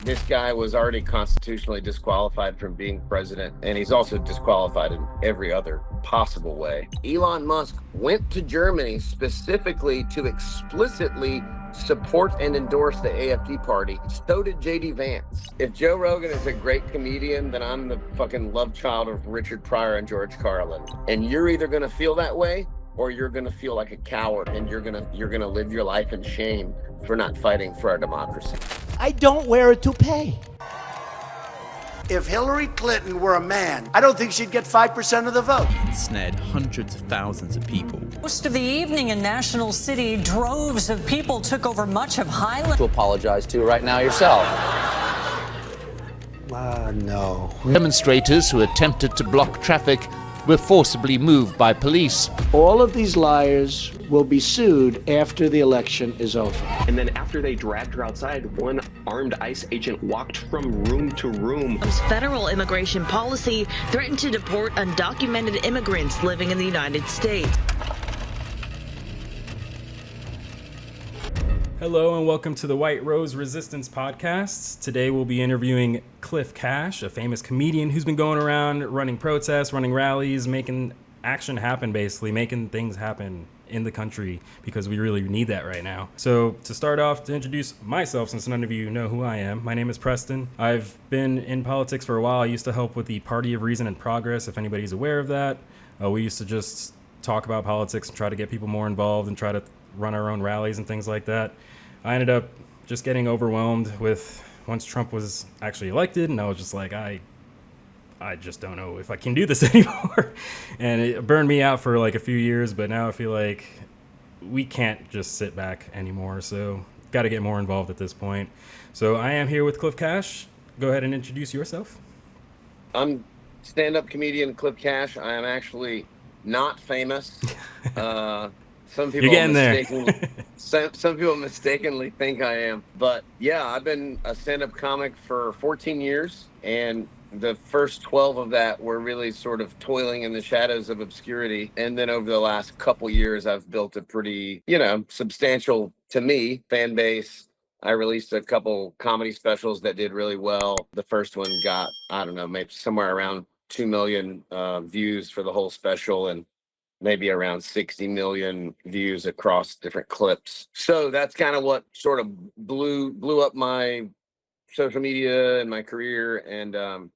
This guy was already constitutionally disqualified from being president, and he's also disqualified in every other possible way. Elon Musk went to Germany specifically to explicitly support and endorse the AFD party. So did JD Vance. If Joe Rogan is a great comedian, then I'm the fucking love child of Richard Pryor and George Carlin. And you're either gonna feel that way or you're gonna feel like a coward, and you're gonna live your life in shame for not fighting for our democracy. I don't wear a toupee. If Hillary Clinton were a man, I don't think she'd get 5% of the vote. Ensnared hundreds of thousands of people. Most of the evening in National City, droves of people took over much of Highland. To apologize to right now yourself. No. Demonstrators who attempted to block traffic were forcibly moved by police. All of these liars will be sued after the election is over. And then after they dragged her outside, one armed ICE agent walked from room to room. Federal immigration policy threatened to deport undocumented immigrants living in the United States. Hello and welcome to the White Rose Resistance Podcast. Today we'll be interviewing Cliff Cash, a famous comedian who's been going around running protests, running rallies, making action happen, basically making things happen in the country because we really need that right now. So to start off, to introduce myself, since none of you know who I am, my name is Preston. I've been in politics for a while. I used to help with the Party of Reason and Progress, if anybody's aware of that. We used to just talk about politics and try to get people more involved and try to run our own rallies and things like that. I ended up just getting overwhelmed with once Trump was actually elected, and I was just like, I just don't know if I can do this anymore. And it burned me out for like a few years, but now I feel like we can't just sit back anymore. So got to get more involved at this point. So I am here with Cliff Cash. Go ahead and introduce yourself. I'm stand-up comedian Cliff Cash. I am actually not famous. Some people some people mistakenly think I am. But yeah, I've been a stand-up comic for 14 years, and the first 12 of that were really sort of toiling in the shadows of obscurity. And then over the last couple years, I've built a pretty, substantial, to me, fan base. I released a couple comedy specials that did really well. The first one got, maybe somewhere around 2 million views for the whole special, and maybe around 60 million views across different clips. So that's kind of what sort of blew up my social media and my career. And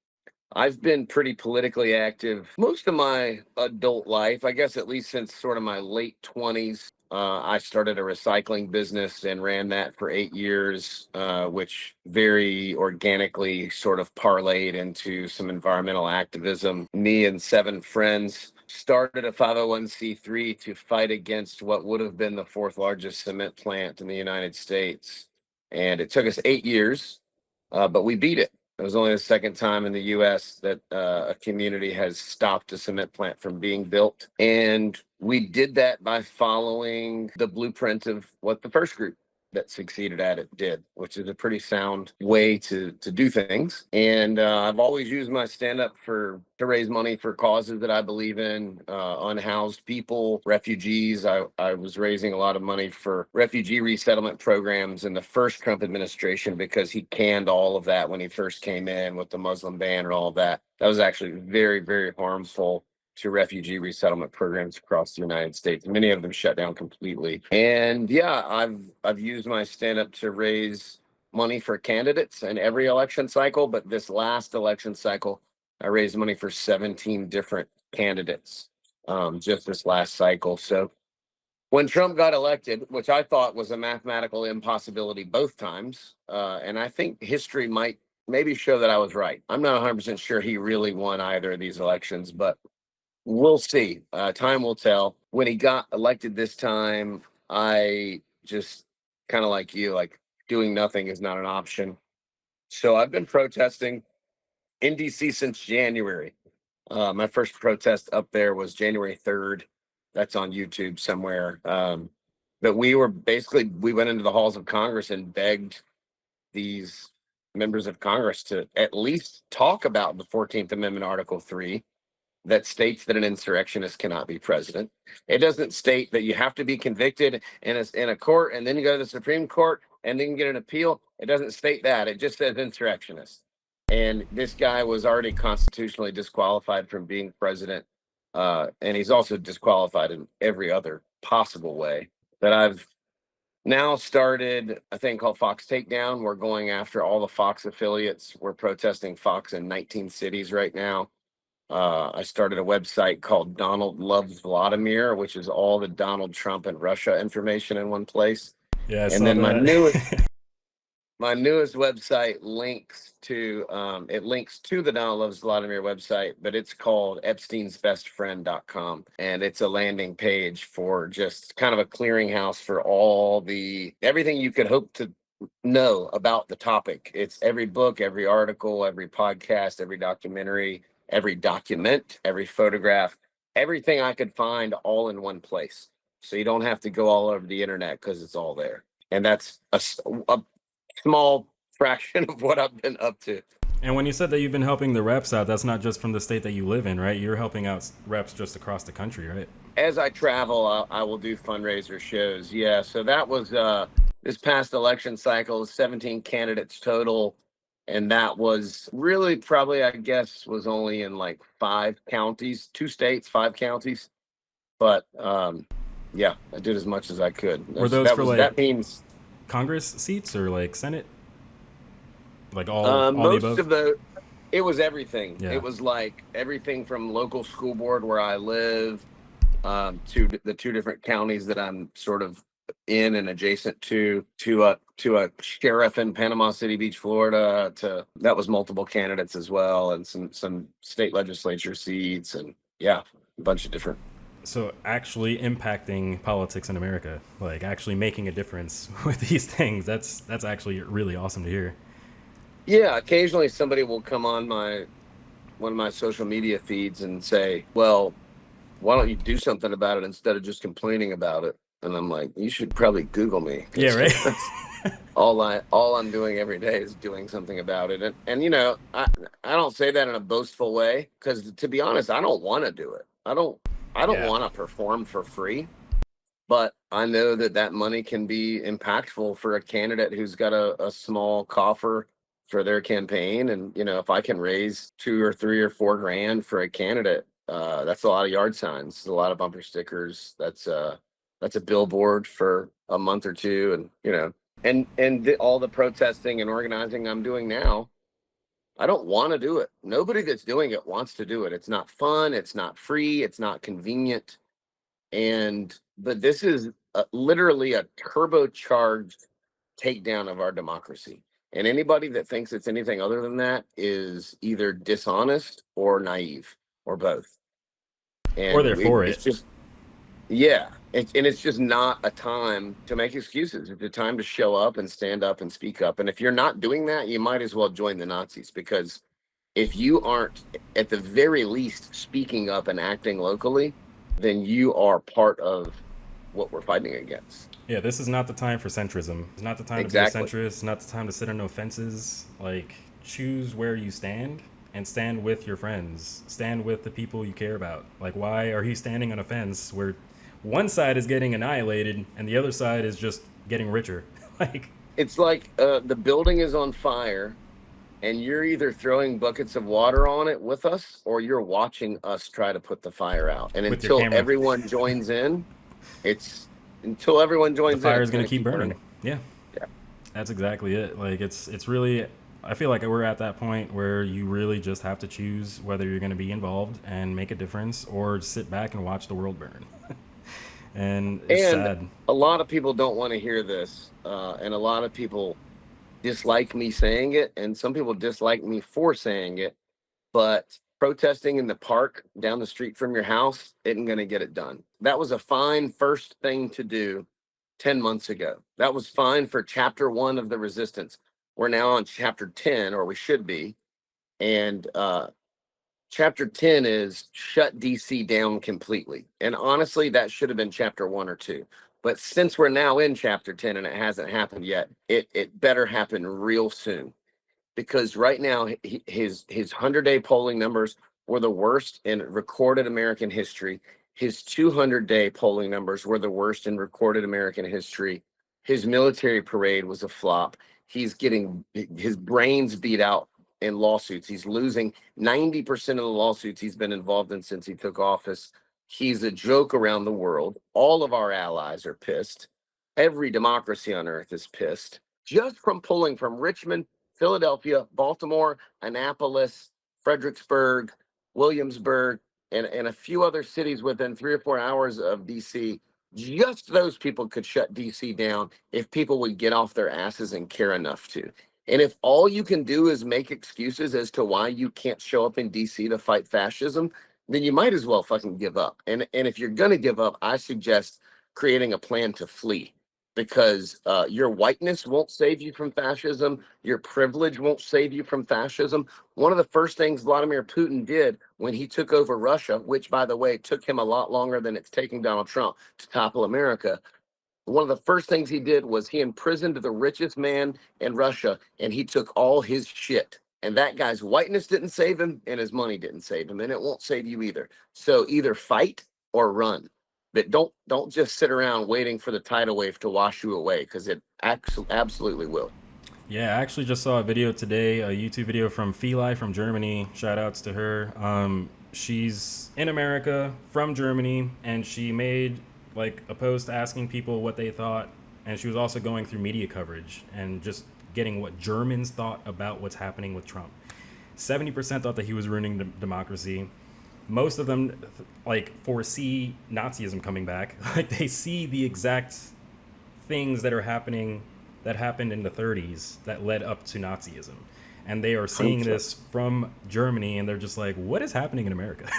I've been pretty politically active most of my adult life, I guess, at least since sort of my late 20s. I started a recycling business and ran that for 8 years, which very organically sort of parlayed into some environmental activism. Me and 7 friends started a 501c3 to fight against what would have been the 4th largest cement plant in the United States. And it took us 8 years, but we beat it. It was only the second time in the U.S. that a community has stopped a cement plant from being built. And we did that by following the blueprint of what the first group that succeeded at it did, which is a pretty sound way to do things. And I've always used my stand-up to raise money for causes that I believe in, unhoused people, refugees. I was raising a lot of money for refugee resettlement programs in the first Trump administration because he canned all of that when he first came in with the Muslim ban and all of that. That was actually very, very harmful to refugee resettlement programs across the United States. Many of them shut down completely. And yeah, I've used my stand-up to raise money for candidates in every election cycle, but this last election cycle, I raised money for 17 different candidates just this last cycle. So when Trump got elected, which I thought was a mathematical impossibility both times, and I think history might maybe show that I was right. I'm not 100% sure he really won either of these elections, but we'll see. Time will tell. When he got elected this time, I just kind of like you, like doing nothing is not an option. So I've been protesting in DC since January. My first protest up there was January 3rd. That's on YouTube somewhere. But we went into the halls of Congress and begged these members of Congress to at least talk about the 14th Amendment, Article 3. That states that an insurrectionist cannot be president. It doesn't state that you have to be convicted in a court and then you go to the Supreme Court. and didn't get an appeal, it doesn't state that. It just says insurrectionist. And this guy was already constitutionally disqualified from being president. And he's also disqualified in every other possible way. That I've now started a thing called Fox Takedown. We're going after all the Fox affiliates. We're protesting Fox in 19 cities right now. I started a website called Donald Loves Vladimir, which is all the Donald Trump and Russia information in one place. Yeah, and then my newest website links to the Donald Loves Vladimir website, but it's called Epstein'sBestFriend.com, and it's a landing page for just kind of a clearinghouse for everything you could hope to know about the topic. It's every book, every article, every podcast, every documentary, every document, every photograph, everything I could find all in one place. So you don't have to go all over the internet because it's all there. And that's a small fraction of what I've been up to. And when you said that you've been helping the reps out, that's not just from the state that you live in, right? You're helping out reps just across the country, right? As I travel, I will do fundraiser shows. Yeah, so that was this past election cycle, 17 candidates total. And that was really probably, I guess, was only in like 5 counties, 2 states, 5 counties. But yeah, I did as much as I could. That means Congress seats or like Senate? Like all most the above? of the, it was everything. Yeah. It was like everything from local school board where I live to the 2 different counties that I'm sort of in and adjacent to a sheriff in Panama City Beach, Florida. That was multiple candidates as well, and some state legislature seats, and yeah, a bunch of different. So actually impacting politics in America, like actually making a difference with these things. That's actually really awesome to hear. Yeah, occasionally somebody will come on one of my social media feeds and say, well, why don't you do something about it instead of just complaining about it? And I'm like, you should probably Google me. Yeah, right. all I'm doing every day is doing something about it. And you know, I don't say that in a boastful way, because to be honest, I don't want to do it. I don't want to perform for free, but I know that money can be impactful for a candidate who's got a small coffer for their campaign. And, you know, if I can raise 2 or 3 or 4 grand for a candidate, that's a lot of yard signs, a lot of bumper stickers. That's a billboard for a month or 2. And, you know, and all the protesting and organizing I'm doing now, I don't want to do it. Nobody that's doing it wants to do it. It's not fun. It's not free. It's not convenient. But this is literally a turbocharged takedown of our democracy. And anybody that thinks it's anything other than that is either dishonest or naive or both. Or they're for it. It's just, yeah. It's just not a time to make excuses. It's a time to show up and stand up and speak up. And if you're not doing that, you might as well join the Nazis, because if you aren't at the very least speaking up and acting locally, then you are part of what we're fighting against. Yeah, this is not the time for centrism. It's not the time to be a centrist. It's not the time to sit on no fences. Like, choose where you stand and stand with your friends. Stand with the people you care about. Like, why are you standing on a fence where one side is getting annihilated and the other side is just getting richer? Like, it's like the building is on fire and you're either throwing buckets of water on it with us, or you're watching us try to put the fire out. And until everyone joins in, the fire is going to keep burning. Yeah, that's exactly it. Like, it's really, I feel like we're at that point where you really just have to choose whether you're going to be involved and make a difference, or sit back and watch the world burn. And it's sad. A lot of people don't want to hear this, and a lot of people dislike me saying it, and some people dislike me for saying it. But protesting in the park down the street from your house isn't going to get it done. That was a fine first thing to do 10 months ago. That was fine for chapter 1 of the resistance. We're now on chapter 10, or we should be. And chapter 10 is shut DC down completely. And honestly, that should have been chapter 1 or 2. But since we're now in chapter 10 and it hasn't happened yet, it better happen real soon. Because right now, his 100-day polling numbers were the worst in recorded American history. His 200-day polling numbers were the worst in recorded American history. His military parade was a flop. He's getting his brains beat out in lawsuits. He's losing 90% of the lawsuits he's been involved in since he took office. He's a joke around the world. All of our allies are pissed. Every democracy on earth is pissed. Just from pulling from Richmond, Philadelphia, Baltimore, Annapolis, Fredericksburg, Williamsburg, and a few other cities within 3 or 4 hours of DC, just those people could shut DC down if people would get off their asses and care enough to. And if all you can do is make excuses as to why you can't show up in DC to fight fascism, then you might as well fucking give up. And if you're going to give up, I suggest creating a plan to flee, because your whiteness won't save you from fascism. Your privilege won't save you from fascism. One of the first things Vladimir Putin did when he took over Russia, which, by the way, took him a lot longer than it's taking Donald Trump to topple America. One of the first things he did was he imprisoned the richest man in Russia, and he took all his shit. And that guy's whiteness didn't save him, and his money didn't save him, and it won't save you either. So either fight or run. But don't just sit around waiting for the tidal wave to wash you away, because it absolutely will. Yeah, I actually just saw a video today, a YouTube video from Feli from Germany. Shout outs to her. She's in America from Germany, and she made like a post asking people what they thought, and she was also going through media coverage and just getting what Germans thought about what's happening with Trump. 70% thought that he was ruining democracy. Most of them like foresee Nazism coming back. Like they see the exact things that are happening that happened in the 30s that led up to Nazism. And they are seeing this from Germany, and they're just like, what is happening in America?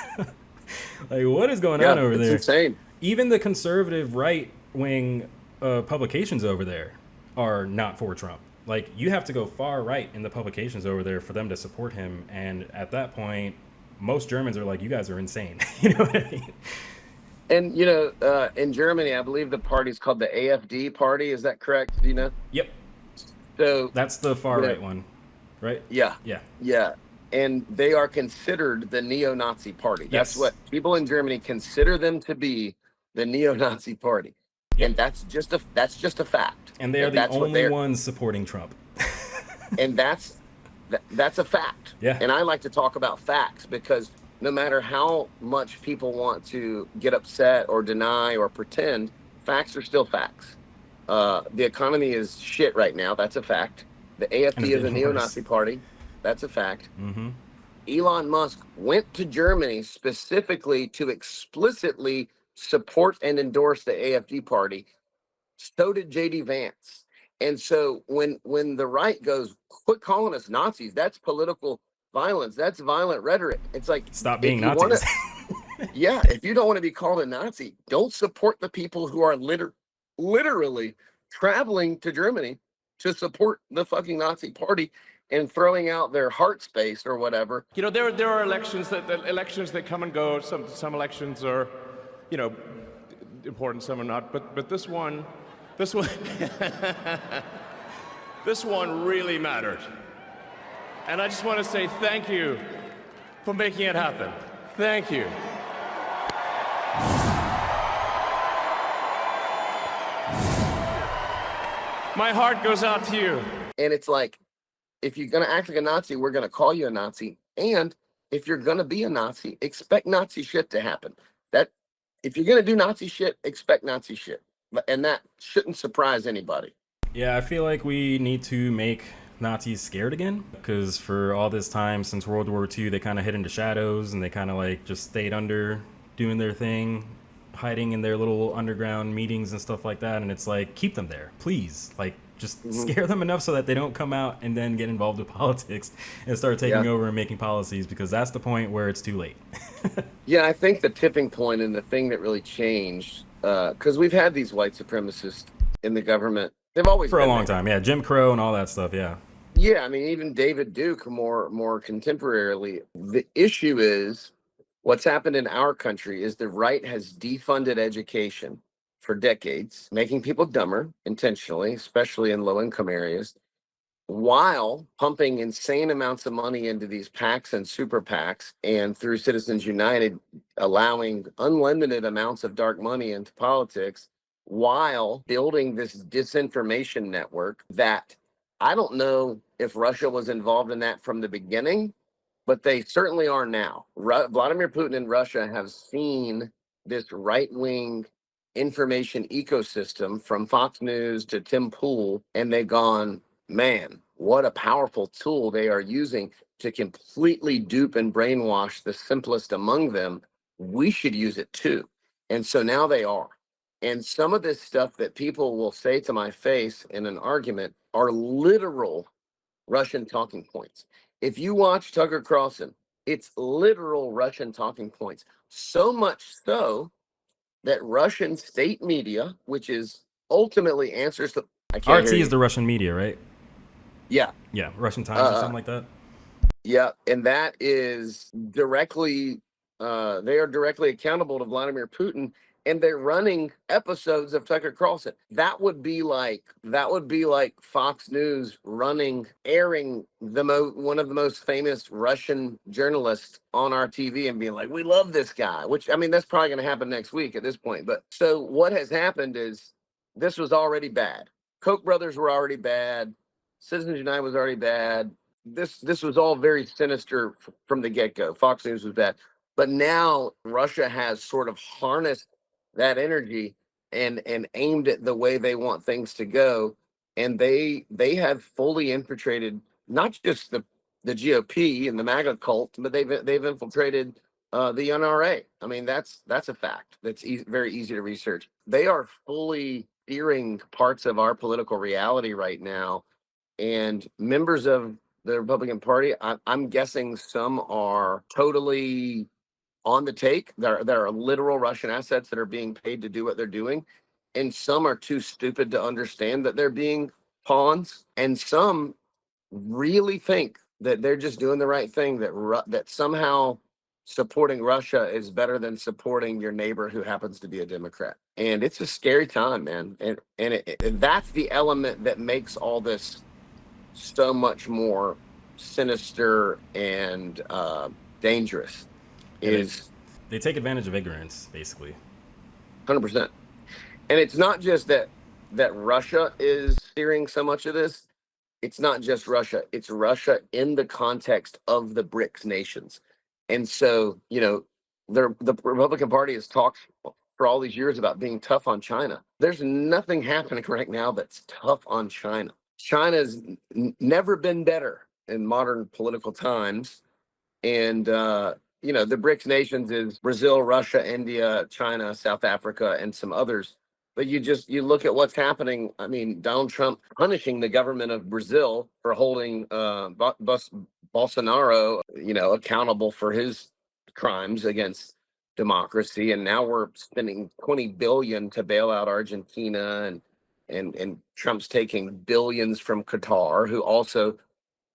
Like, what is going on over there? Insane. Even the conservative right-wing publications over there are not for Trump. Like, you have to go far right in the publications over there for them to support him. And at that point, most Germans are like, you guys are insane. You know what I mean? And, you know, in Germany, I believe the party's called the AfD party. Is that correct? Do you know? Yep. So that's the far right one, right? Yeah. Yeah. Yeah. And they are considered the neo-Nazi party. That's what people in Germany consider them to be, the neo-Nazi party. Yep. And that's just a fact. And they are the only ones supporting Trump. And that's a fact. Yeah. And I like to talk about facts, because no matter how much people want to get upset or deny or pretend, facts are still facts. The economy is shit right now. That's a fact. The AfD is a neo-Nazi party. That's a fact. Mm-hmm. Elon Musk went to Germany specifically to explicitly support and endorse the AfD party. So did J.D. Vance. And so when the right goes, quit calling us Nazis, that's political violence. That's violent rhetoric. It's like, stop being Nazis. Yeah, if you don't want to be called a Nazi, don't support the people who are literally traveling to Germany to support the fucking Nazi party and throwing out their heart space or whatever. You know, there are elections that come and go. Some elections are, you know, important, some are not. But this one this one really mattered. And I just want to say thank you for making it happen. Thank you. My heart goes out to you. And it's like, if you're going to act like a Nazi, we're going to call you a Nazi. And if you're going to be a Nazi, expect Nazi shit to happen. That if you're going to do Nazi shit, expect Nazi shit. And that shouldn't surprise anybody. Yeah, I feel like we need to make Nazis scared again, because for all this time since World War II, they kind of hid into shadows and they kind of like just stayed under doing their thing, hiding in their little underground meetings and stuff like that. And it's like, keep them there, please. Like, just scare them enough so that they don't come out and then get involved with politics and start taking over and making policies, because that's the point where it's too late. Yeah, I think the tipping point and the thing that really changed, because we've had these white supremacists in the government. They've always for a long time. Yeah, Jim Crow and all that stuff. Yeah. Yeah, I mean, even David Duke, more contemporarily. The issue is what's happened in our country is the right has defunded education for decades, making people dumber intentionally, especially in low-income areas, while pumping insane amounts of money into these PACs and super PACs, and through Citizens United, allowing unlimited amounts of dark money into politics while building this disinformation network that I don't know if Russia was involved in that from the beginning, but they certainly are now. Vladimir Putin and Russia have seen this right-wing information ecosystem from Fox News to Tim Pool, and they've gone, man, what a powerful tool they are using to completely dupe and brainwash the simplest among them. We should use it too. And so now they are. And some of this stuff that people will say to my face in an argument are literal Russian talking points. If you watch Tucker Carlson, it's literal Russian talking points. So much so that Russian state media, which is ultimately answers to RT is the Russian media, right? Yeah. Yeah, Russian Times or something like that. Yeah, and that is directly, they are directly accountable to Vladimir Putin, and they're running episodes of Tucker Carlson. That would be like Fox News airing one of the most famous Russian journalists on our TV and being like, we love this guy, which, I mean, that's probably going to happen next week at this point. But so what has happened is this was already bad. Koch brothers were already bad. Citizens United was already bad. This was all very sinister from the get-go. Fox News was bad. But now Russia has sort of harnessed that energy and aimed it the way they want things to go. And they have fully infiltrated not just the GOP and the MAGA cult, but they've infiltrated the NRA. I mean, that's a fact. That's very easy to research. They are fully steering parts of our political reality right now. And members of the Republican Party, I'm guessing some are totally on the take. There are literal Russian assets that are being paid to do what they're doing. And some are too stupid to understand that they're being pawns. And some really think that they're just doing the right thing, that somehow supporting Russia is better than supporting your neighbor who happens to be a Democrat. And it's a scary time, man. And that's the element that makes all this so much more sinister and dangerous. They take advantage of ignorance, basically. 100%. And it's not just that Russia is steering so much of this. It's not just Russia. It's Russia in the context of the BRICS nations. And so, you know, the Republican Party has talked for all these years about being tough on China. There's nothing happening right now that's tough on China. China's never been better in modern political times. And, you know, the BRICS nations is Brazil, Russia, India, China, South Africa, and some others. But you look at what's happening. I mean, Donald Trump punishing the government of Brazil for holding Bolsonaro, you know, accountable for his crimes against democracy. And now we're spending $20 billion to bail out Argentina, and Trump's taking billions from Qatar, who also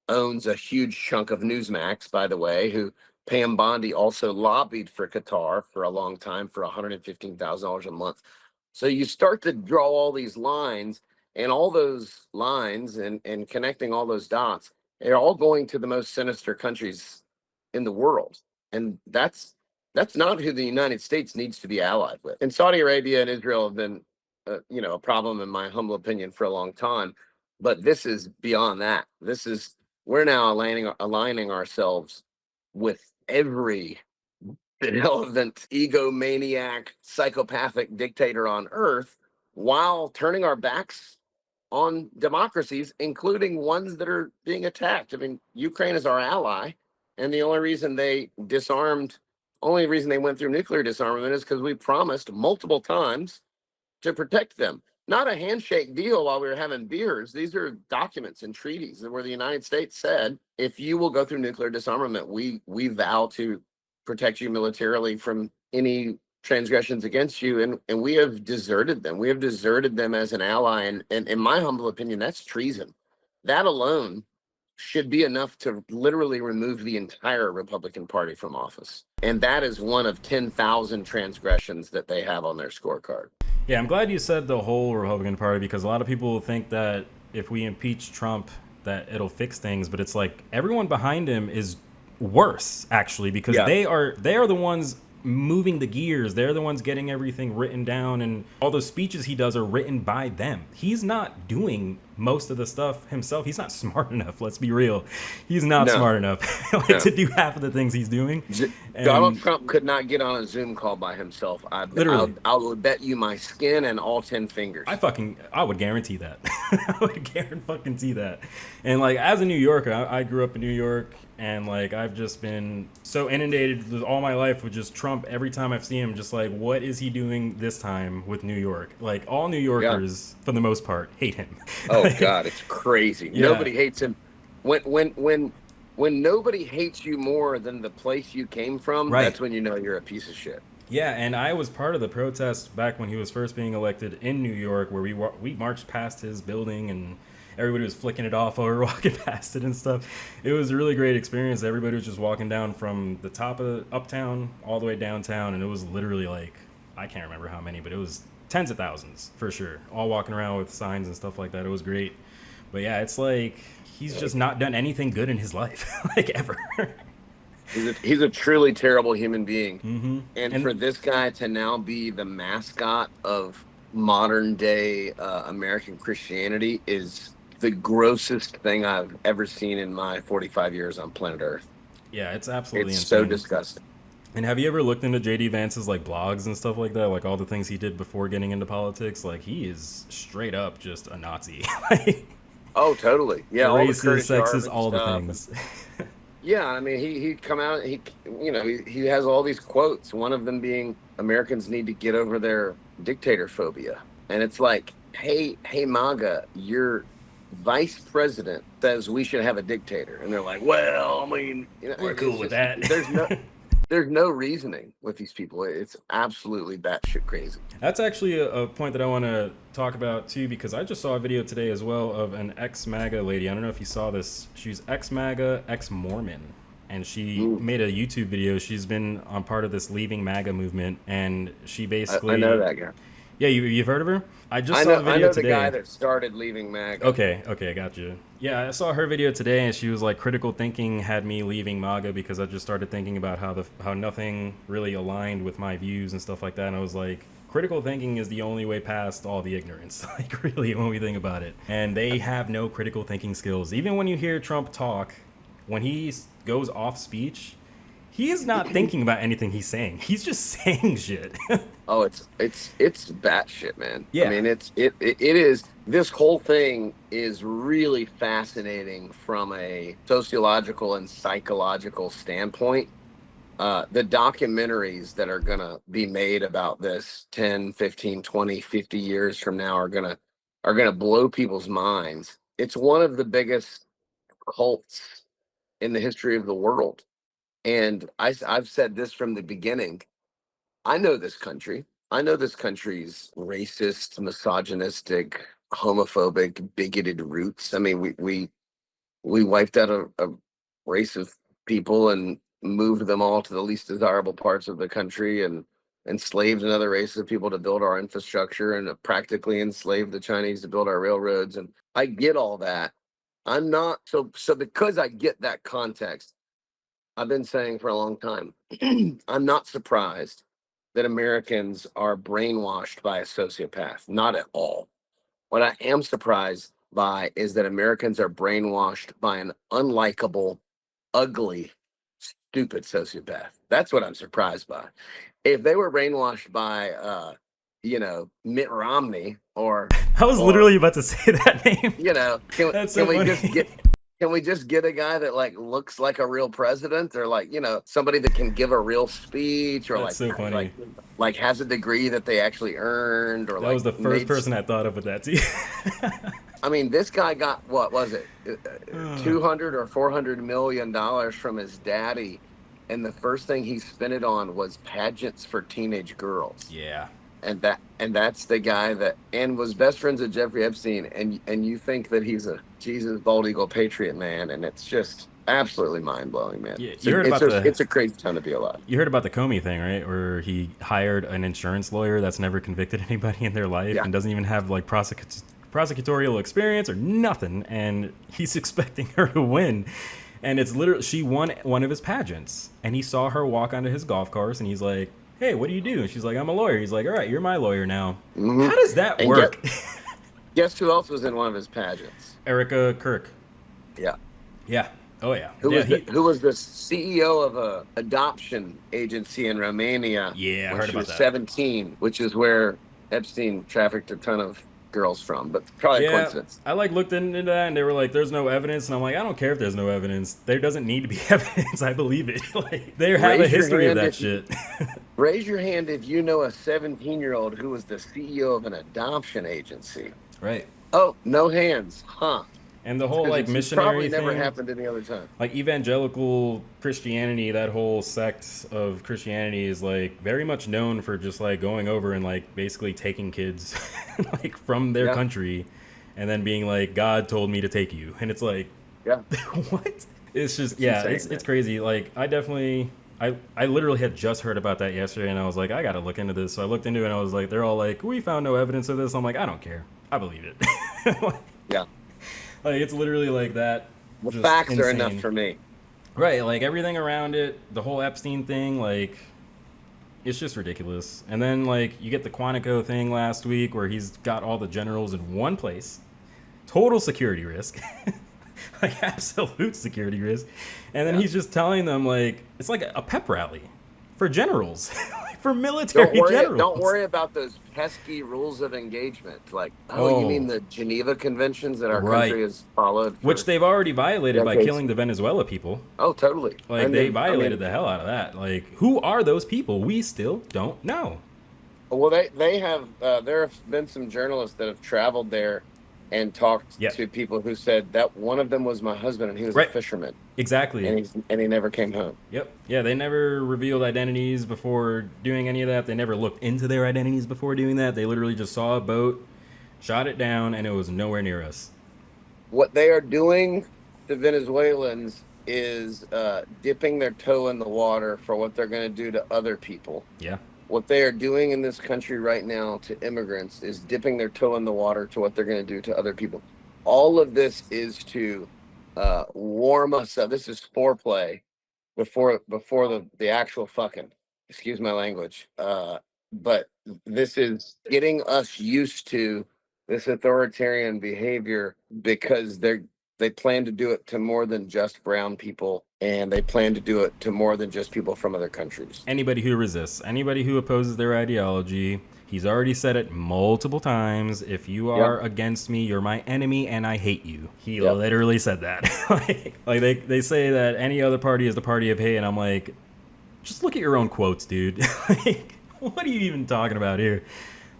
owns a huge chunk of Newsmax, by the way, who Pam Bondi also lobbied for Qatar for a long time for $115,000 a month. So you start to draw all these lines, and all those lines and connecting all those dots, they're all going to the most sinister countries in the world. And that's not who the United States needs to be allied with. And Saudi Arabia and Israel have been, you know, a problem in my humble opinion for a long time. But this is beyond that. We're now aligning ourselves with every benevolent, egomaniac, psychopathic dictator on earth, while turning our backs on democracies, including ones that are being attacked. I mean, Ukraine is our ally, and the only reason they went through nuclear disarmament is because we promised multiple times to protect them. Not a handshake deal while we were having beers. These are documents and treaties where the United States said, if you will go through nuclear disarmament, we vow to protect you militarily from any transgressions against you. And we have deserted them. We have deserted them as an ally. And in my humble opinion, that's treason. That alone should be enough to literally remove the entire Republican Party from office. And that is one of 10,000 transgressions that they have on their scorecard. Yeah, I'm glad you said the whole Republican Party, because a lot of people think that if we impeach Trump, that it'll fix things. But it's like everyone behind him is worse, actually, because they are the ones moving the gears. They're the ones getting everything written down, and all those speeches he does are written by them. He's not doing most of the stuff himself. He's not smart enough. Let's be real. He's not smart enough to do half of the things he's doing. Donald Trump could not get on a Zoom call by himself. Literally. I would bet you my skin and all 10 fingers. I would guarantee that. I would guarantee that. And like, as a New Yorker, I grew up in New York, and like, I've just been so inundated with all my life with just Trump. Every time I've seen him, just like, what is he doing this time with New York? Like, all New Yorkers, for the most part, hate him. Oh God, it's crazy. Yeah. Nobody hates him. When nobody hates you more than the place you came from, Right. That's when you know you're a piece of shit. Yeah, and I was part of the protest back when he was first being elected in New York, where we marched past his building and everybody was flicking it off while we were walking past it and stuff. It was a really great experience. Everybody was just walking down from the top of Uptown all the way downtown, and it was literally like, I can't remember how many, but it was tens of thousands for sure, all walking around with signs and stuff like that. It was great. But yeah, it's like, he's just not done anything good in his life, like, ever. He's a truly terrible human being. Mm-hmm. And for this guy to now be the mascot of modern day American Christianity is the grossest thing I've ever seen in my 45 years on planet Earth. Yeah, it's absolutely It's insane. so disgusting. And have you ever looked into JD Vance's like blogs and stuff like that? Like all the things he did before getting into politics? Like, he is straight up just a Nazi. Oh, totally. Yeah, all the racist, Curtis sexist, Yarvin all the stuff. things. Yeah, I mean, he'd come out, he has all these quotes, one of them being, Americans need to get over their dictator phobia. And it's like, hey, MAGA, your vice president says we should have a dictator. And they're like, well, I mean, We're cool with that. There's no reasoning with these people. It's absolutely batshit crazy. That's actually a point that I want to talk about too, because I just saw a video today as well of an ex-MAGA lady. I don't know if you saw this. She's ex-MAGA, ex-Mormon, and she made a YouTube video. She's been on part of this Leaving MAGA movement, and she basically... I know that guy. Yeah, you've heard of her? I saw the video I know today. the guy that started Leaving MAGA. Okay, I got you. Yeah, I saw her video today, and she was like, critical thinking had me leaving MAGA because I just started thinking about how nothing really aligned with my views and stuff like that. And I was like, critical thinking is the only way past all the ignorance, like, really, when we think about it. And they have no critical thinking skills. Even when you hear Trump talk, when he goes off speech, he is not thinking about anything he's saying. He's just saying shit. Oh, it's batshit, man. Yeah. I mean, it is. This whole thing is really fascinating from a sociological and psychological standpoint. The documentaries that are going to be made about this 10, 15, 20, 50 years from now are going to blow people's minds. It's one of the biggest cults in the history of the world. And I've said this from the beginning. I know this country. I know this country's racist, misogynistic, homophobic, bigoted roots. I mean, we wiped out a race of people and moved them all to the least desirable parts of the country and enslaved another race of people to build our infrastructure and practically enslaved the Chinese to build our railroads. And I get all that. I'm not so because I get that context, I've been saying for a long time, I'm not surprised that Americans are brainwashed by a sociopath. Not at all. What I am surprised by is that Americans are brainwashed by an unlikable, ugly, stupid sociopath. That's what I'm surprised by. If they were brainwashed by, Mitt Romney or... I was literally about to say that name. Can we just get a guy that like looks like a real president, or like, somebody that can give a real speech, or That's so funny. like has a degree that they actually earned, or that was the first person I thought of with that too. I mean, this guy got, what was it, $200 or $400 million from his daddy, and the first thing he spent it on was pageants for teenage girls. Yeah. And that's the guy that was best friends with Jeffrey Epstein, and you think that he's a Jesus bald eagle patriot, man, and it's just absolutely mind blowing, man. Yeah, it's a crazy time to be alive. You heard about the Comey thing, right? Where he hired an insurance lawyer that's never convicted anybody in their life and doesn't even have like prosecutorial experience or nothing, and he's expecting her to win. And it's literally, she won one of his pageants, and he saw her walk onto his golf course, and he's like, hey, what do you do? And she's like, I'm a lawyer. He's like, all right, you're my lawyer now. Mm-hmm. How does that work? Guess who else was in one of his pageants? Erica Kirk. Yeah. Yeah. Oh, yeah. Who was the CEO of a adoption agency in Romania? Yeah, I when heard she about was that. 17, which is where Epstein trafficked a ton of girls from, but probably a coincidence. I looked into that, and they were like, there's no evidence, and I'm like, I don't care if there's no evidence. There doesn't need to be evidence. I believe it. Like, they have a history of that shit. Raise your hand if you know a 17-year-old who was the CEO of an adoption agency. Right. Oh, no hands. Huh. And the whole missionary thing probably never happened any other time. Like evangelical Christianity, that whole sect of Christianity is very much known for just going over and basically taking kids from their country, and then being like, God told me to take you, and it's like, what? It's just it's crazy. I literally had just heard about that yesterday, and I was like, I gotta look into this. So I looked into it, and I was like, they're all like, we found no evidence of this. I'm like, I don't care. I believe it. Yeah. It's literally like that. The facts are enough for me. Right, everything around it, the whole Epstein thing, it's just ridiculous. And then you get the Quantico thing last week where he's got all the generals in one place. Total security risk. Absolute security risk. And then he's just telling them it's like a pep rally for generals. For military generals. Don't worry about those pesky rules of engagement. You mean the Geneva Conventions that our country has followed? Which they've already violated by killing the Venezuela people. Oh, totally. They violated the hell out of that. Who are those people? We still don't know. Well, they have, there have been some journalists that have traveled there and talked to people who said that one of them was my husband and he was a fisherman. Exactly. And he never came home. Yep. Yeah, they never revealed identities before doing any of that. They never looked into their identities before doing that. They literally just saw a boat, shot it down, and it was nowhere near us. What they are doing, the Venezuelans, is dipping their toe in the water for what they're going to do to other people. Yeah. What they are doing in this country right now to immigrants is dipping their toe in the water to what they're going to do to other people. All of this is to warm us up. This is foreplay before the actual fucking, excuse my language. But this is getting us used to this authoritarian behavior because they plan to do it to more than just brown people, and they plan to do it to more than just people from other countries. Anybody who resists, anybody who opposes their ideology. He's already said it multiple times. If you are against me, you're my enemy, and I hate you. He literally said that. They say that any other party is the party of hate, and I'm like, just look at your own quotes, dude. What are you even talking about here?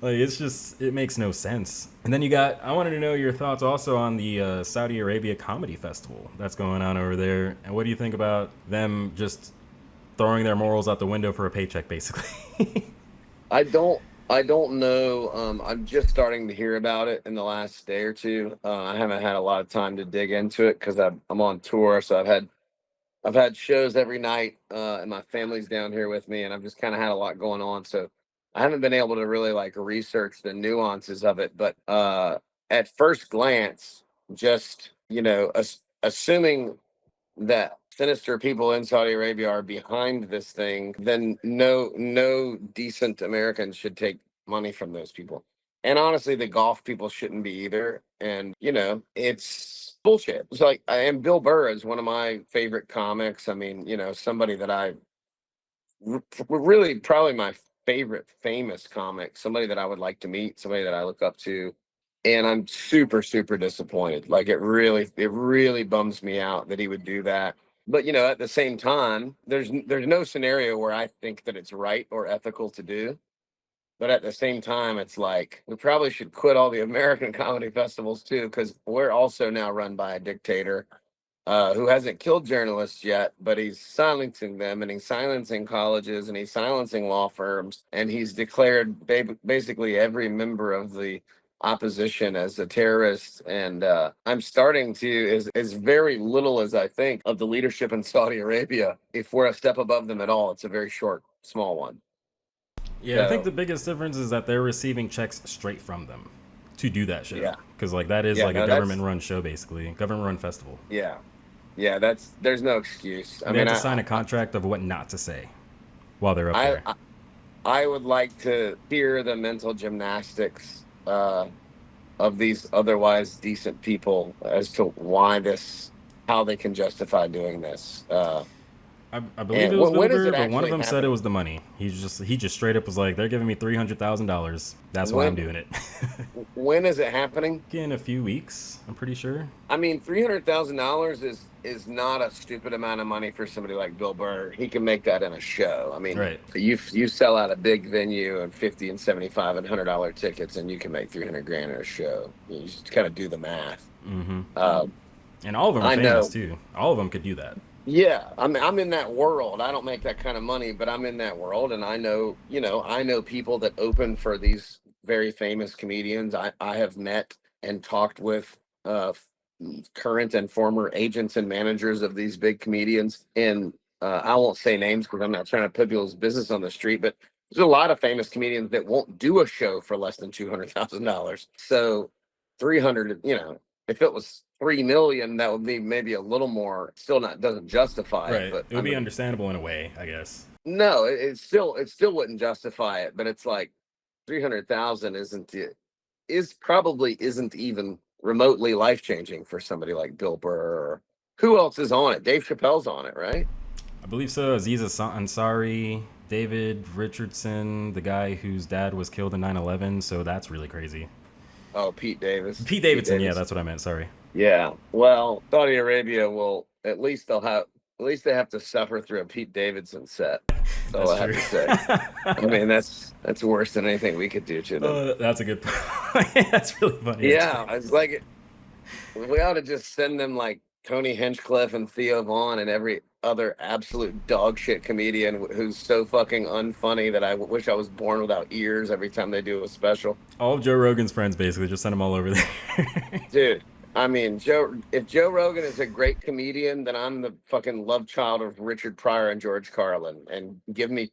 It's just, it makes no sense. And then I wanted to know your thoughts also on the Saudi Arabia Comedy Festival that's going on over there. And what do you think about them just throwing their morals out the window for a paycheck, basically? I don't know. I'm just starting to hear about it in the last day or two. I haven't had a lot of time to dig into it because I'm on tour. So I've had shows every night, and my family's down here with me, and I've just kind of had a lot going on. So I haven't been able to really research the nuances of it. But at first glance, just, assuming that sinister people in Saudi Arabia are behind this thing, then no decent American should take money from those people. And honestly, the golf people shouldn't be either. And, it's bullshit. It's and Bill Burr is one of my favorite comics. I mean, somebody that I really probably my favorite famous comic, somebody that I would like to meet, somebody that I look up to. And I'm super, super disappointed. It really bums me out that he would do that. But, at the same time, there's no scenario where I think that it's right or ethical to do. But at the same time, it's we probably should quit all the American comedy festivals too, because we're also now run by a dictator who hasn't killed journalists yet, but he's silencing them, and he's silencing colleges, and he's silencing law firms, and he's declared basically every member of the opposition as a terrorist. And I'm starting to, as very little as I think of the leadership in Saudi Arabia, if we're a step above them at all, it's a very small one. Yeah, so I think the biggest difference is that they're receiving checks straight from them to do that shit. Yeah. Because that is a government-run show, basically. Government-run festival. Yeah. Yeah, there's no excuse. They have to sign a contract of what not to say while they're up there. I would like to hear the mental gymnastics of these otherwise decent people as to how they can justify doing this. I believe it was Bill Burr, but one of them happening? said it was the money. He just straight up was like, they're giving me $300,000. That's why I'm doing it. When is it happening? In a few weeks, I'm pretty sure. I mean, $300,000 is not a stupid amount of money for somebody like Bill Burr. He can make that in a show. I mean, right. you sell out a big venue and $50 and $75 and $100 tickets, and you can make $300,000 in a show. You just kind of do the math. Mm-hmm. And all of them are famous too. All of them could do that. Yeah, I'm in that world. I don't make that kind of money, but I'm in that world, and I know people that open for these very famous comedians. I have met and talked with current and former agents and managers of these big comedians, and I won't say names because I'm not trying to put people's business on the street, but there's a lot of famous comedians that won't do a show for less than $200,000. So 300, if it was 3 million, that would be maybe a little more. Still doesn't justify it, but it would be understandable in a way, I guess. No, it still wouldn't justify it, but it's like 300,000 probably isn't even remotely life-changing for somebody like Bill Burr. Or who else is on it? Dave Chappelle's on it, right? I believe so. Aziz Ansari, David Richardson, the guy whose dad was killed in 9/11. So that's really crazy. Oh, Pete Davidson. Pete Davidson. Yeah, that's what I meant. Sorry. Yeah. Well, Saudi Arabia will at least they have to suffer through a Pete Davidson set. That's all I have to say. I mean, that's worse than anything we could do to them. That's a good point. That's really funny. Yeah, it's like we ought to just send them like Tony Hinchcliffe and Theo Vaughn and every other absolute dog shit comedian who's so fucking unfunny that I wish I was born without ears every time they do a special. All of Joe Rogan's friends basically just send them all over there. Dude, I mean, if Joe Rogan is a great comedian, then I'm the fucking love child of Richard Pryor and George Carlin, and give me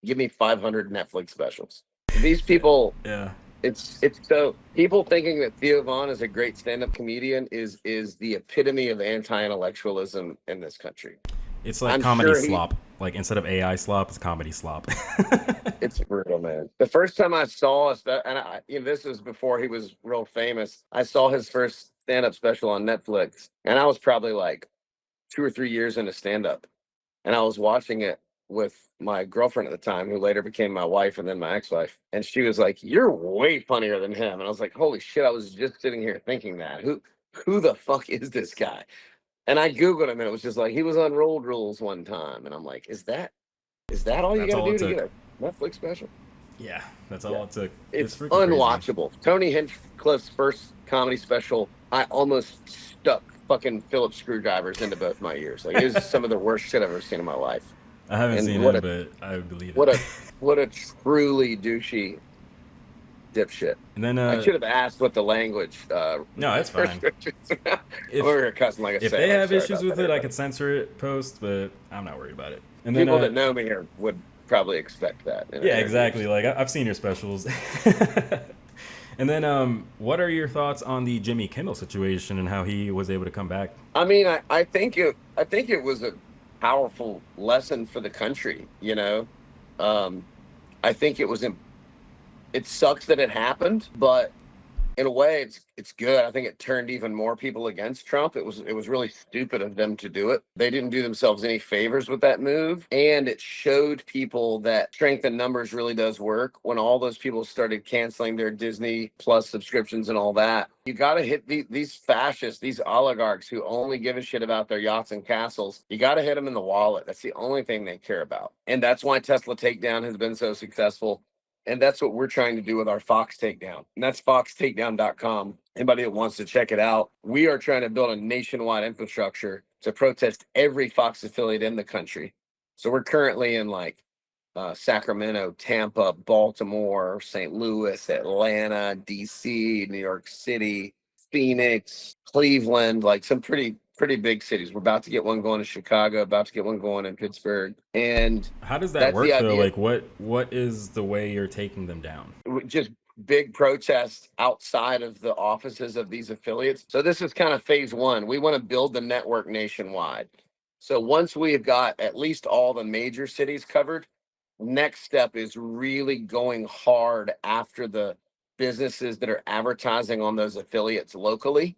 500 Netflix specials. These people, yeah. It's so people thinking that Theo Vaughn is a great stand-up comedian is the epitome of anti-intellectualism in this country. It's like comedy slop. Like instead of AI slop, it's comedy slop. It's brutal, man. The first time I saw this was before he was real famous. I saw his first stand-up special on Netflix, and I was probably like 2 or 3 years into stand-up, and I was watching it with my girlfriend at the time, who later became my wife and then my ex-wife, and she was like, "You're way funnier than him," and I was like, "Holy shit!" I was just sitting here thinking that who the fuck is this guy? And I Googled him, and it was just like he was on Road Rules one time, and I'm like, is that all you got to do to get a Netflix special? Yeah, that's all it took. It's unwatchable. Crazy. Tony Hinchcliffe's first comedy special, I almost stuck fucking Phillips screwdrivers into both my ears. Like, it was some of the worst shit I've ever seen in my life. I haven't seen it, but I believe it. What a truly douchey dipshit. And then I should have asked what the language. No, it's fine. We're cussing like a if they have issues with it, I could censor it post, but I'm not worried about it. And then, people that know me here would probably expect that. Yeah, exactly. Like I've seen your specials. And then, what are your thoughts on the Jimmy Kimmel situation and how he was able to come back? I mean, I think it was a powerful lesson for the country. You know, I think it was. It sucks that it happened, but in a way, it's good. I think it turned even more people against Trump. It was really stupid of them to do it. They didn't do themselves any favors with that move, and it showed people that strength in numbers really does work. When all those people started canceling their Disney Plus subscriptions and all that, you got to hit these fascists, these oligarchs who only give a shit about their yachts and castles. You got to hit them in the wallet. That's the only thing they care about, and that's why Tesla Takedown has been so successful. And that's what we're trying to do with our Fox Takedown. And that's foxtakedown.com. Anybody that wants to check it out, we are trying to build a nationwide infrastructure to protest every Fox affiliate in the country. So we're currently in like Sacramento, Tampa, Baltimore, St. Louis, Atlanta, DC, New York City, Phoenix, Cleveland, like some pretty big cities. We're about to get one going in Chicago, about to get one going in Pittsburgh. And how does that work though? Like what is the way you're taking them down? Just big protests outside of the offices of these affiliates. So this is kind of phase one. We want to build the network nationwide. So once we've got at least all the major cities covered, next step is really going hard after the businesses that are advertising on those affiliates locally,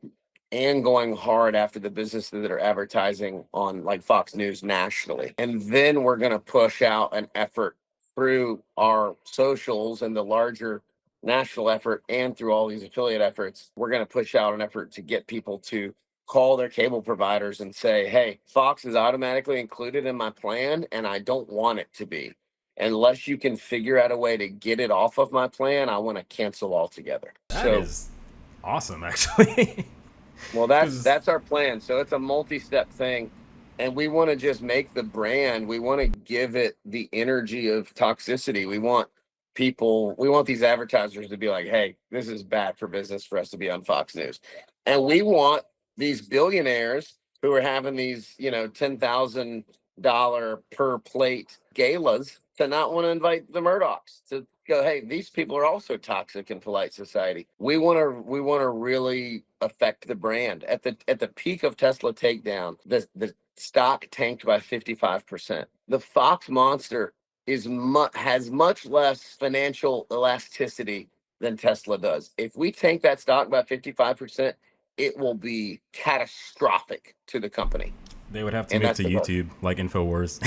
and going hard after the businesses that are advertising on like Fox News nationally. And then we're going to push out an effort through our socials and the larger national effort, and through all these affiliate efforts. We're going to push out an effort to get people to call their cable providers and say, hey, Fox is automatically included in my plan and I don't want it to be. Unless you can figure out a way to get it off of my plan, I want to cancel altogether. That is awesome, actually. Well, that's our plan. So it's a multi-step thing. And we want to just make the brand, we want to give it the energy of toxicity. We want these advertisers to be like, hey, this is bad for business for us to be on Fox News. And we want these billionaires who are having these, $10,000 per plate galas to not want to invite the Murdochs to go, hey, these people are also toxic in polite society. We want to really affect the brand. At the peak of Tesla takedown, the stock tanked by 55%. The Fox monster has much less financial elasticity than Tesla does. If we tank that stock by 55%, it will be catastrophic to the company. They would have to move to YouTube, like InfoWars.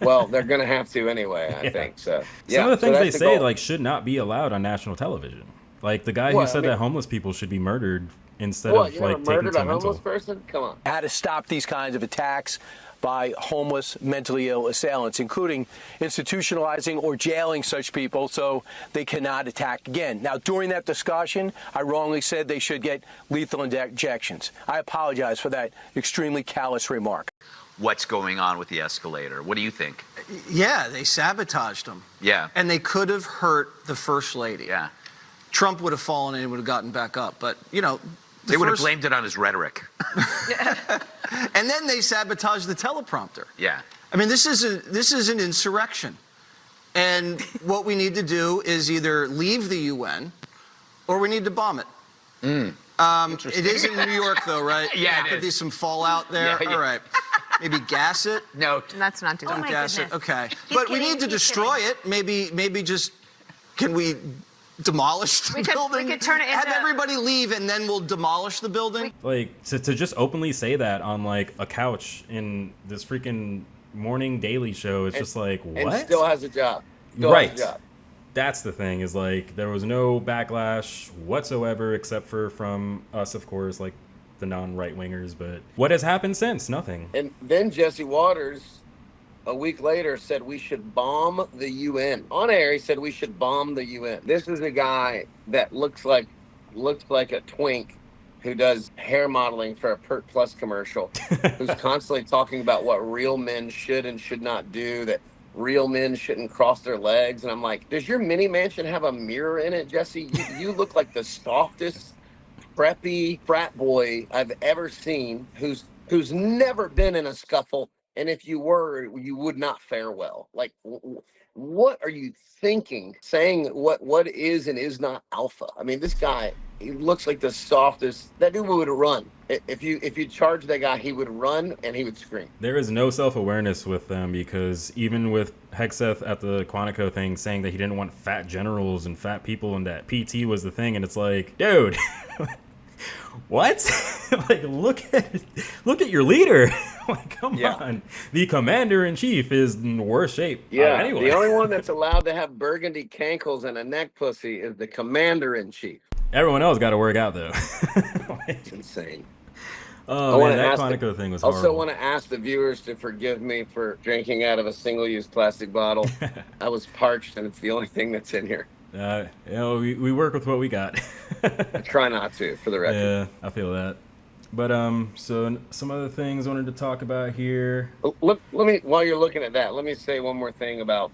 Well, they're going to have to anyway, I think. So some of the things they say should not be allowed on national television. Like the guy who said that homeless people should be murdered instead of taken to a homeless person? Come on. How to stop these kinds of attacks by homeless, mentally ill assailants, including institutionalizing or jailing such people so they cannot attack again. Now, during that discussion, I wrongly said they should get lethal injections. I apologize for that extremely callous remark. What's going on with the escalator? What do you think? Yeah, they sabotaged them. Yeah. And they could have hurt the First Lady. Yeah. Trump would have fallen and would have gotten back up. But, they would have blamed it on his rhetoric. And then they sabotaged the teleprompter. Yeah. I mean, this is an insurrection. And what we need to do is either leave the UN or we need to bomb it. It is in New York, though, right? Yeah, there could be some fallout there. Yeah. All right. Maybe gas it? No. Let's not do that. Don't gas it. Okay. But we need to destroy it. Maybe just, can we demolish the building? We could turn it into... Have everybody leave and then we'll demolish the building? Like, to just openly say that on, like, a couch in this freaking morning daily show, it's just like, what? And still has a job. Right. That's the thing, is like, there was no backlash whatsoever except for from us, of course, like the non-right wingers. But what has happened since? Nothing. And then Jesse Waters, a week later, said we should bomb the UN. On air, he said we should bomb the UN. This is a guy that looks like a twink who does hair modeling for a Pert Plus commercial, who's constantly talking about what real men should and should not do, that real men shouldn't cross their legs. And I'm like, does your mini mansion have a mirror in it, Jesse? You look like the softest, preppy frat boy I've ever seen, who's never been in a scuffle. And if you were, you would not fare well. Like, what are you thinking? Saying what is and is not alpha. I mean, this guy, he looks like the softest. That dude would run. If you charge that guy, he would run and he would scream. There is no self-awareness with them, because even with Hegseth at the Quantico thing saying that he didn't want fat generals and fat people and that PT was the thing, and it's like, dude, what? Like, look at your leader. Like, come on. The commander-in-chief is in worse shape. Yeah, anyway. The only one that's allowed to have burgundy cankles and a neck pussy is the commander-in-chief. Everyone else got to work out, though. It's insane. Oh, man, that Quantico thing was horrible. Also want to ask the viewers to forgive me for drinking out of a single-use plastic bottle. I was parched, and it's the only thing that's in here. We work with what we got. I try not to, for the record. Yeah, I feel that. But so some other things I wanted to talk about here. Let me, while you're looking at that, let me say one more thing about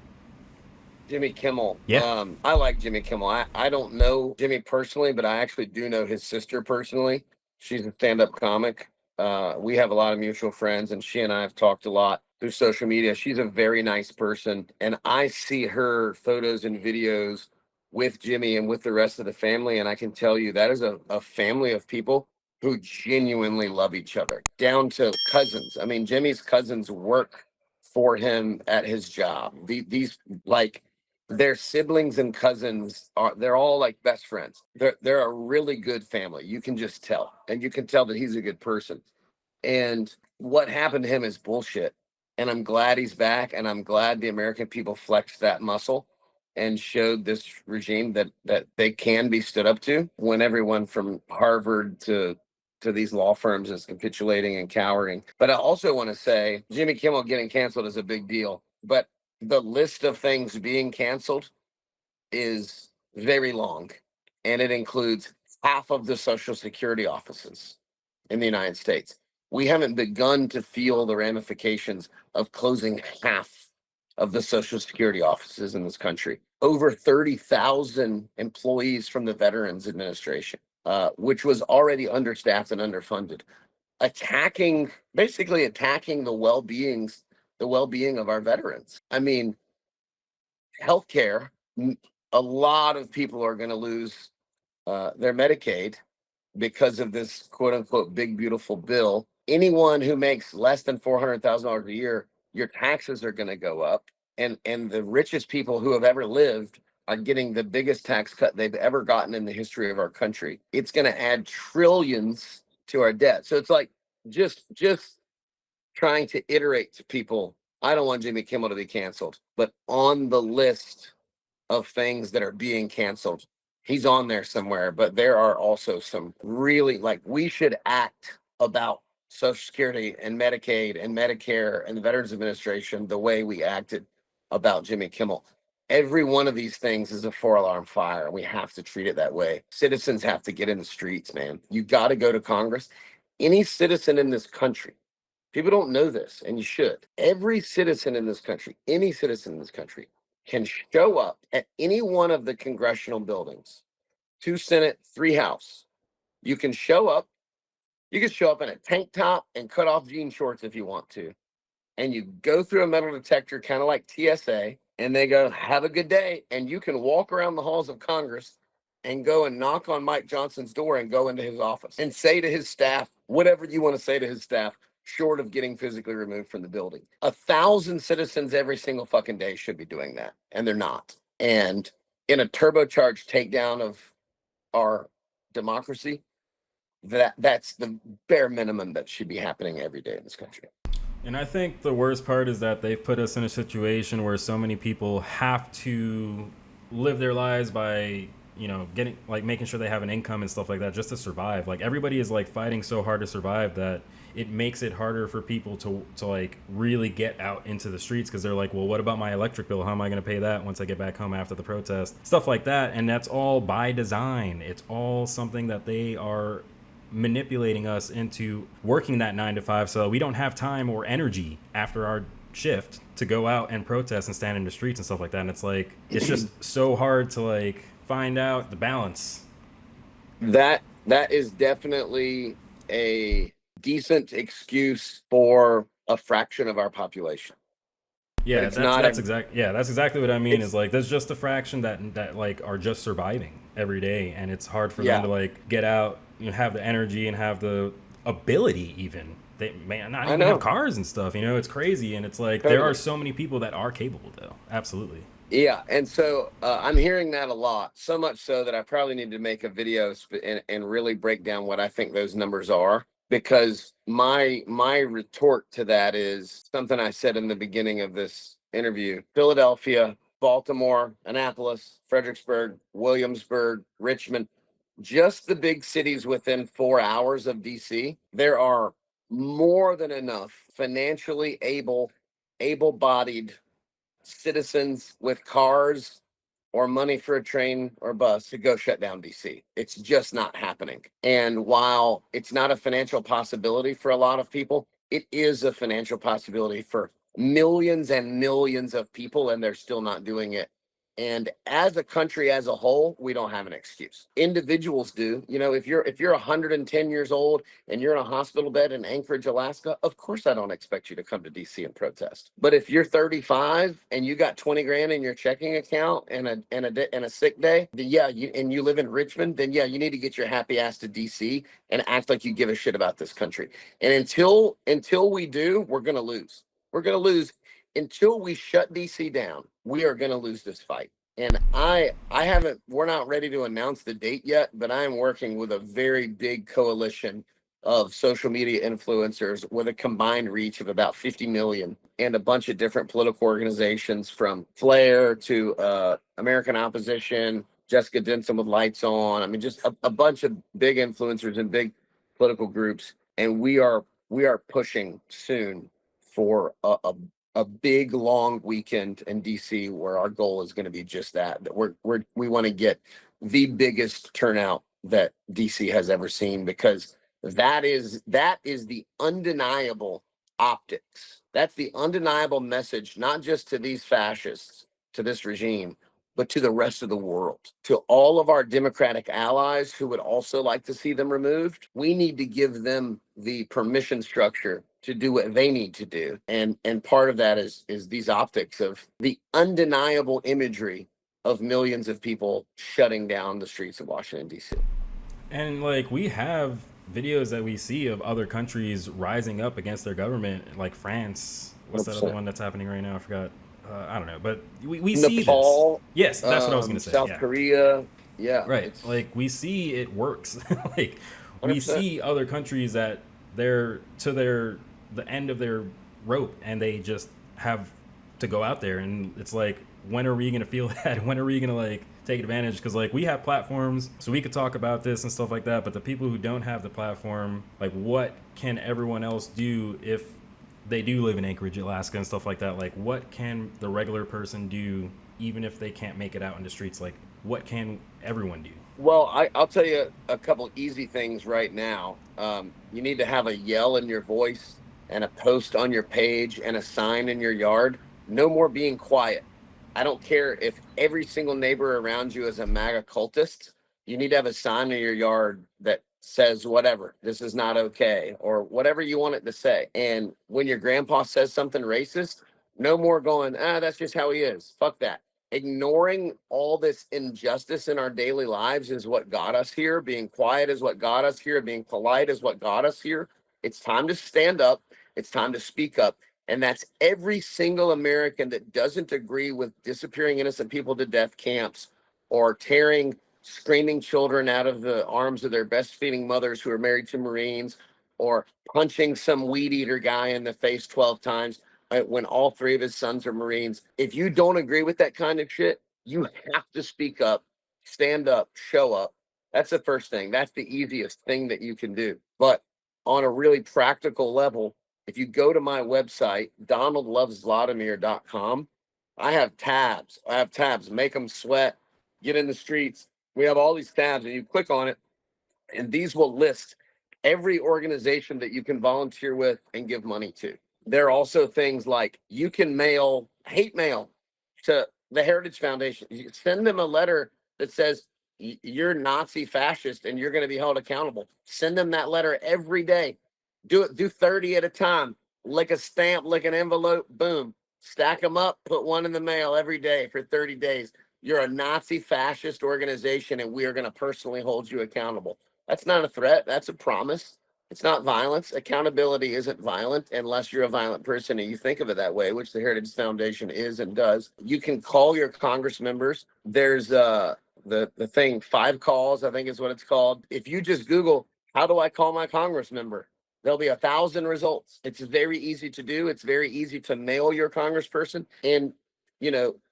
Jimmy Kimmel. Yeah. I like Jimmy Kimmel. I don't know Jimmy personally, but I actually do know his sister personally. She's a stand-up comic. We have a lot of mutual friends, and she and I have talked a lot through social media. She's a very nice person, and I see her photos and videos with Jimmy and with the rest of the family. And I can tell you that is a family of people who genuinely love each other, down to cousins. I mean, Jimmy's cousins work for him at his job. These like their siblings and cousins they're all like best friends. They're a really good family. You can just tell. And you can tell that he's a good person. And what happened to him is bullshit. And I'm glad he's back. And I'm glad the American people flexed that muscle and showed this regime that they can be stood up to, when everyone from Harvard to these law firms is capitulating and cowering. But I also want to say Jimmy Kimmel getting canceled is a big deal. But the list of things being canceled is very long. And it includes half of the Social Security offices in the United States. We haven't begun to feel the ramifications of closing half of the Social Security offices in this country. Over 30,000 employees from the Veterans Administration, which was already understaffed and underfunded, basically attacking the well-being of our veterans. I mean, healthcare, a lot of people are going to lose their Medicaid because of this quote unquote big beautiful bill. Anyone who makes less than $400,000 a year, your taxes are going to go up, and the richest people who have ever lived are getting the biggest tax cut they've ever gotten in the history of our country. It's going to add trillions to our debt. So it's like just trying to iterate to people. I don't want Jimmy Kimmel to be canceled, but on the list of things that are being canceled, he's on there somewhere. But there are also some really, like, we should act about Social Security and Medicaid and Medicare and the Veterans Administration the way we acted about Jimmy Kimmel. Every one of these things is a 4-alarm fire, and we have to treat it that way. Citizens have to get in the streets, man. You got to go to Congress. Any citizen in this country, people don't know this, and you should. Every citizen in this country, any citizen in this country, can show up at any one of the congressional buildings, 2 Senate, 3 House. You can show up. You can show up in a tank top and cut off jean shorts if you want to. And you go through a metal detector, kind of like TSA, and they go, have a good day. And you can walk around the halls of Congress and go and knock on Mike Johnson's door and go into his office and say to his staff whatever you want to say to his staff, short of getting physically removed from the building. 1,000 citizens every single fucking day should be doing that, and they're not. And in a turbocharged takedown of our democracy, that's the bare minimum that should be happening every day in this country. And I think the worst part is that they've put us in a situation where so many people have to live their lives by, getting, like, making sure they have an income and stuff like that just to survive. Like, everybody is like fighting so hard to survive that it makes it harder for people to like really get out into the streets, because they're like, well, what about my electric bill? How am I going to pay that once I get back home after the protest? Stuff like that. And that's all by design. It's all something that they are manipulating us into working that 9 to 5 so we don't have time or energy after our shift to go out and protest and stand in the streets and stuff like that. And it's like, it's just so hard to like find out the balance. That is definitely a decent excuse for a fraction of our population. Yeah, that's exactly what I mean. Is like, there's just a fraction that like are just surviving every day, and it's hard for them to like get out, have the energy and have the ability. Even they may not even have cars and stuff. It's crazy, and it's like there are so many people that are capable, though. Absolutely. Yeah, and so I'm hearing that a lot, so much so that I probably need to make a video and really break down what I think those numbers are. Because my retort to that is something I said in the beginning of this interview. Philadelphia, Baltimore, Annapolis, Fredericksburg, Williamsburg, Richmond, just the big cities within 4 hours of DC, there are more than enough financially able-bodied citizens with cars or money for a train or bus to go shut down DC. It's just not happening. And while it's not a financial possibility for a lot of people, it is a financial possibility for millions and millions of people, and they're still not doing it. And as a country as a whole, we don't have an excuse. Individuals do. You know, if you're 110 years old and you're in a hospital bed in Anchorage, Alaska, of course I don't expect you to come to DC and protest. But if you're 35 and you got 20 grand in your checking account and a sick day, and you live in Richmond, then yeah, you need to get your happy ass to DC and act like you give a shit about this country. And until we do, we're gonna lose. We're gonna lose. Until we shut DC down, we are going to lose this fight. And we're not ready to announce the date yet, but I am working with a very big coalition of social media influencers with a combined reach of about 50 million and a bunch of different political organizations from Flair to American Opposition, Jessica Denson with Lights On. I mean, just a bunch of big influencers and big political groups. And we are pushing soon for a big long weekend in DC where our goal is going to be just that we want to get the biggest turnout that DC has ever seen, because that is the undeniable optics. That's the undeniable message, not just to these fascists, to this regime, but to the rest of the world, to all of our Democratic allies who would also like to see them removed. We need to give them the permission structure to do what they need to do. And part of that is these optics of the undeniable imagery of millions of people shutting down the streets of Washington, D.C. And like, we have videos that we see of other countries rising up against their government, like France. What's that other one that's happening right now? I forgot. I don't know, but we see Nepal, this. Yes, that's what I was going to say. South Korea. Yeah. Right. Like, we see it works. Like, 100%. We see other countries that they're to the end of their rope and they just have to go out there, and it's like, when are we going to feel that? When are we going to like take advantage? Because like, we have platforms so we could talk about this and stuff like that, but the people who don't have the platform, like, what can everyone else do if they do live in Anchorage, Alaska and stuff like that? Like, what can the regular person do even if they can't make it out in the streets? Like, what can everyone do? Well, I'll tell you a couple easy things right now. You need to have a yell in your voice and a post on your page and a sign in your yard. No more being quiet. I don't care if every single neighbor around you is a MAGA cultist. You need to have a sign in your yard that says whatever, this is not okay, or whatever you want it to say. And when your grandpa says something racist, no more going, that's just how he is. Fuck that. Ignoring all this injustice in our daily lives is what got us here. Being quiet is what got us here. Being polite is what got us here. It's time to stand up. It's time to speak up. And that's every single American that doesn't agree with disappearing innocent people to death camps, or tearing screaming children out of the arms of their breastfeeding mothers who are married to Marines, or punching some weed eater guy in the face 12 times when all 3 of his sons are Marines. If you don't agree with that kind of shit, you have to speak up, stand up, show up. That's the first thing. That's the easiest thing that you can do. But on a really practical level, if you go to my website, donaldlovesvladimir.com, I have tabs. Make them sweat, get in the streets. We have all these tabs, and you click on it, and these will list every organization that you can volunteer with and give money to. There are also things like you can mail hate mail to the Heritage Foundation. You send them a letter that says you're Nazi fascist and you're going to be held accountable. Send them that letter every day. Do 30 at a time. Lick a stamp, lick an envelope, boom. Stack them up, put one in the mail every day for 30 days. You're a Nazi fascist organization, and we are going to personally hold you accountable. That's not a threat. That's a promise. It's not violence. Accountability isn't violent unless you're a violent person and you think of it that way, which the Heritage Foundation is and does. You can call your Congress members. There's the thing, 5 calls, I think is what it's called. If you just Google, how do I call my Congress member? There'll be 1,000 results. It's very easy to do. It's very easy to mail your congressperson and,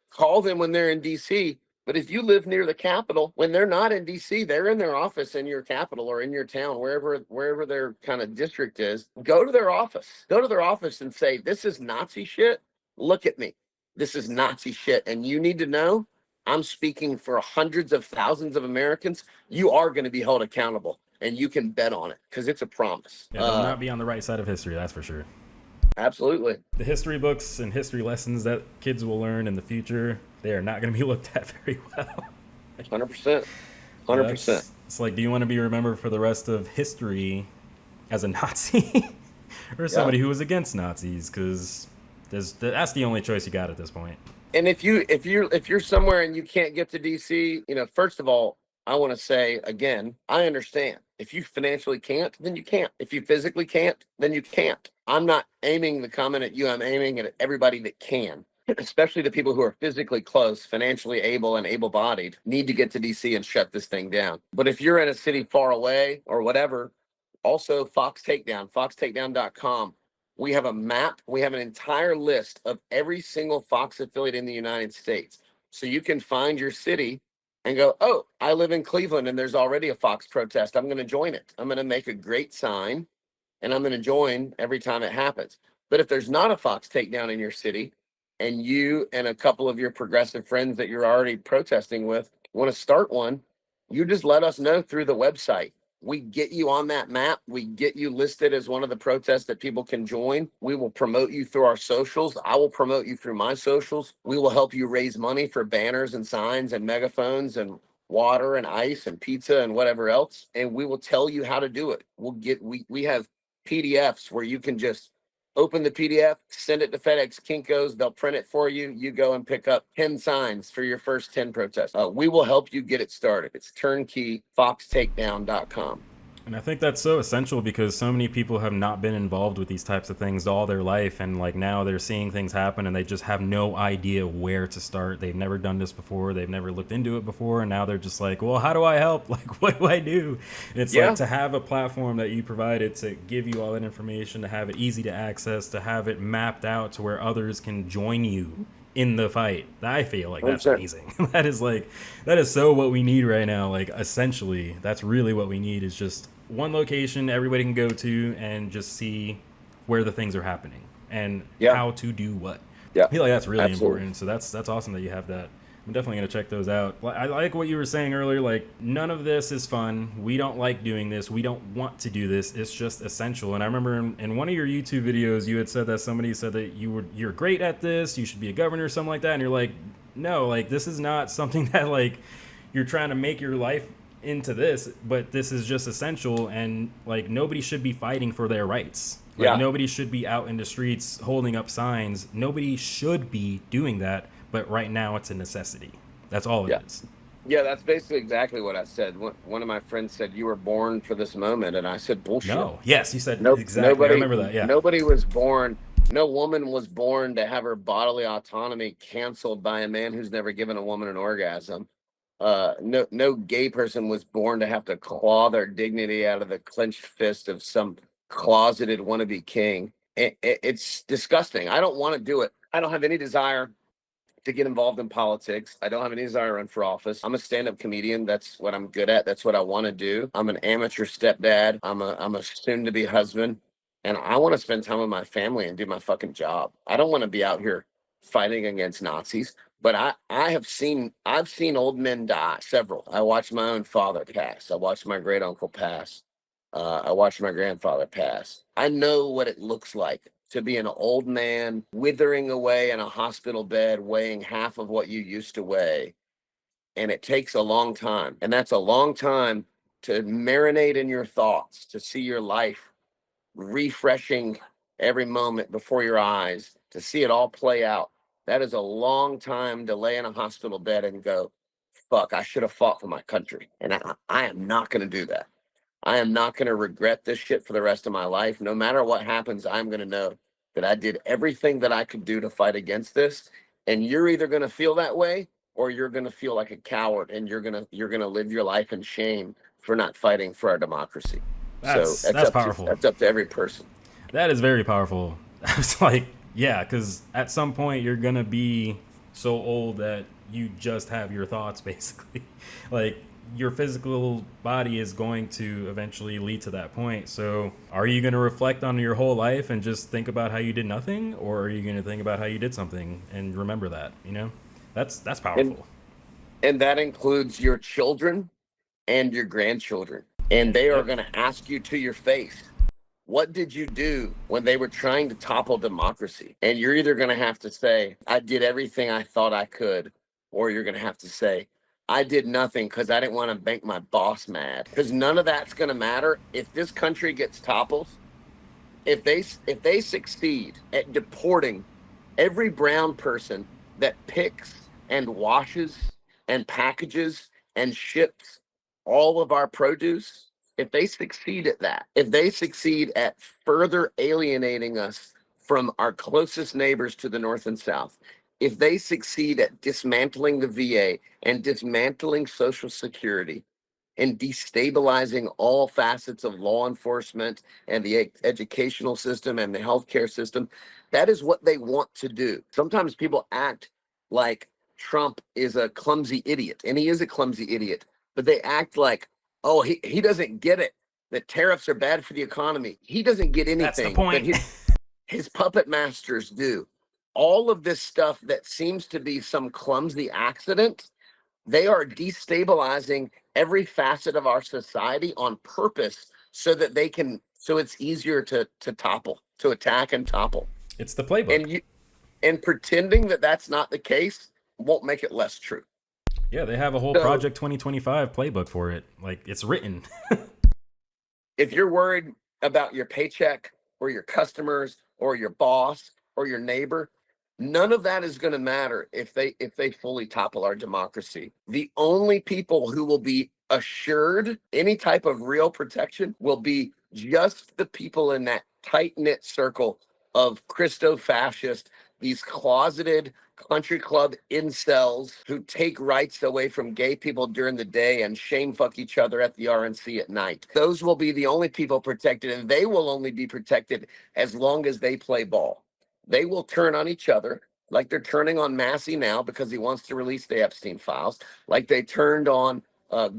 call them when they're in DC. But if you live near the Capitol, when they're not in DC, they're in their office in your capital or in your town, wherever their kind of district is. Go to their office. Go to their office and say, this is Nazi shit. Look at me. This is Nazi shit. And you need to know, I'm speaking for hundreds of thousands of Americans. You are going to be held accountable, and you can bet on it because it's a promise. Yeah, they'll not be on the right side of history, that's for sure. Absolutely. The history books and history lessons that kids will learn in the future, they are not going to be looked at very well. 100%. 100%. It's like, do you want to be remembered for the rest of history as a Nazi or somebody who was against Nazis? Because that's the only choice you got at this point. And if you're somewhere and you can't get to DC, first of all, I want to say again, I understand. If you financially can't, then you can't. If you physically can't, then you can't. I'm not aiming the comment at you. I'm aiming at everybody that can, especially the people who are physically close, financially able, and able-bodied, need to get to DC and shut this thing down. But if you're in a city far away or whatever, also Fox Takedown, foxtakedown.com. We have a map. We have an entire list of every single Fox affiliate in the United States. So you can find your city and go, oh, I live in Cleveland and there's already a Fox protest. I'm going to join it. I'm going to make a great sign and I'm going to join every time it happens. But if there's not a Fox takedown in your city and you and a couple of your progressive friends that you're already protesting with want to start one, you just let us know through the website. We get you on that map. We get you listed as one of the protests that people can join. We will promote you through our socials. I will promote you through my socials. We will help you raise money for banners and signs and megaphones and water and ice and pizza and whatever else. And we will tell you how to do it. We have PDFs where you can just open the PDF, send it to FedEx Kinko's. They'll print it for you. You go and pick up 10 signs for your first 10 protests. We will help you get it started. It's turnkey, foxtakedown.com. And I think that's so essential because so many people have not been involved with these types of things all their life. And like now they're seeing things happen and they just have no idea where to start. They've never done this before. They've never looked into it before. And now they're just like, well, how do I help? Like, what do I do? It's like to have a platform that you provided to give you all that information, to have it easy to access, to have it mapped out to where others can join you in the fight. I feel like that's amazing. That is so what we need right now. Like essentially, that's really what we need is just one location everybody can go to and just see where the things are happening and how to do what. I feel like that's really important. So that's awesome that you have that. I'm definitely going to check those out. I like what you were saying earlier, like none of this is fun. We don't like doing this. We don't want to do this. It's just essential. And I remember in one of your YouTube videos, you had said that somebody said that you're great at this. You should be a governor or something like that. And you're like, no, like this is not something that like you're trying to make your life into this, but this is just essential. And like nobody should be fighting for their rights. Like nobody should be out in the streets holding up signs. Nobody should be doing that. But right now it's a necessity. That's all it is. Yeah, that's basically exactly what I said. One of my friends said, you were born for this moment. And I said, bullshit. No. Yes, you said exactly. I remember that, yeah. Nobody was born, no woman was born to have her bodily autonomy canceled by a man who's never given a woman an orgasm. No gay person was born to have to claw their dignity out of the clenched fist of some closeted wannabe king. It's disgusting. I don't want to do it. I don't have any desire to get involved in politics. I don't have any desire to run for office. I'm a stand-up comedian. That's what I'm good at. That's what I want to do. I'm an amateur stepdad. I'm a soon-to-be husband. And I want to spend time with my family and do my fucking job. I don't want to be out here fighting against Nazis. But I've seen old men die, several. I watched my own father pass. I watched my great uncle pass. I watched my grandfather pass. I know what it looks like to be an old man withering away in a hospital bed, weighing half of what you used to weigh. And it takes a long time. And that's a long time to marinate in your thoughts, to see your life refreshing every moment before your eyes, to see it all play out. That is a long time to lay in a hospital bed and go, fuck, I should have fought for my country. And I am not going to do that. I am not going to regret this shit for the rest of my life. No matter what happens, I'm going to know that I did everything that I could do to fight against this. And you're either going to feel that way or you're going to feel like a coward and you're going to live your life in shame for not fighting for our democracy. That's powerful. That's up to every person. That is very powerful. I was like, yeah, because at some point you're going to be so old that you just have your thoughts, basically. Like, your physical body is going to eventually lead to that point. So are you going to reflect on your whole life and just think about how you did nothing? Or are you going to think about how you did something and remember that, you know? That's powerful. And that includes your children and your grandchildren. And they are going to ask you to your face, what did you do when they were trying to topple democracy? And you're either going to have to say, I did everything I thought I could, or you're going to have to say, I did nothing because I didn't want to make my boss mad. Because none of that's going to matter if this country gets toppled. If they succeed at deporting every brown person that picks and washes and packages and ships all of our produce, if they succeed at that, if they succeed at further alienating us from our closest neighbors to the north and south, if they succeed at dismantling the VA and dismantling Social Security and destabilizing all facets of law enforcement and the educational system and the healthcare system, that is what they want to do. Sometimes people act like Trump is a clumsy idiot, and he is a clumsy idiot, but they act like, oh, he doesn't get it, that tariffs are bad for the economy. He doesn't get anything. That's the point. But his puppet masters do. All of this stuff that seems to be some clumsy accident, they are destabilizing every facet of our society on purpose so that they can, so it's easier to topple, to attack and topple. It's the playbook. And pretending that that's not the case won't make it less true. Yeah, they have a whole Project 2025 playbook for it. Like, it's written. If you're worried about your paycheck or your customers or your boss or your neighbor, none of that is going to matter if they fully topple our democracy. The only people who will be assured any type of real protection will be just the people in that tight-knit circle of Christo-fascist, these closeted country club incels who take rights away from gay people during the day and shame fuck each other at the RNC at night. Those will be the only people protected, and they will only be protected as long as they play ball. They will turn on each other like they're turning on Massey now because he wants to release the Epstein files, like they turned on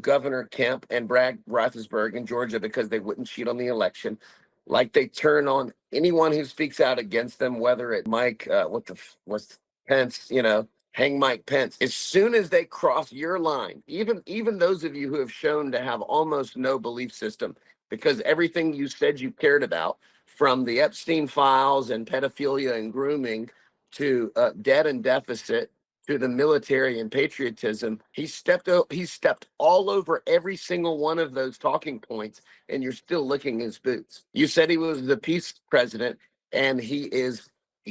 Governor Kemp and Bragg Raffensperger in Georgia because they wouldn't cheat on the election, like they turn on anyone who speaks out against them, whether it Mike, what's Pence, hang Mike Pence. As soon as they cross your line, even those of you who have shown to have almost no belief system, because everything you said you cared about, from the Epstein files and pedophilia and grooming to debt and deficit to the military and patriotism, he stepped all over every single one of those talking points, and you're still licking his boots. You said he was the peace president, and he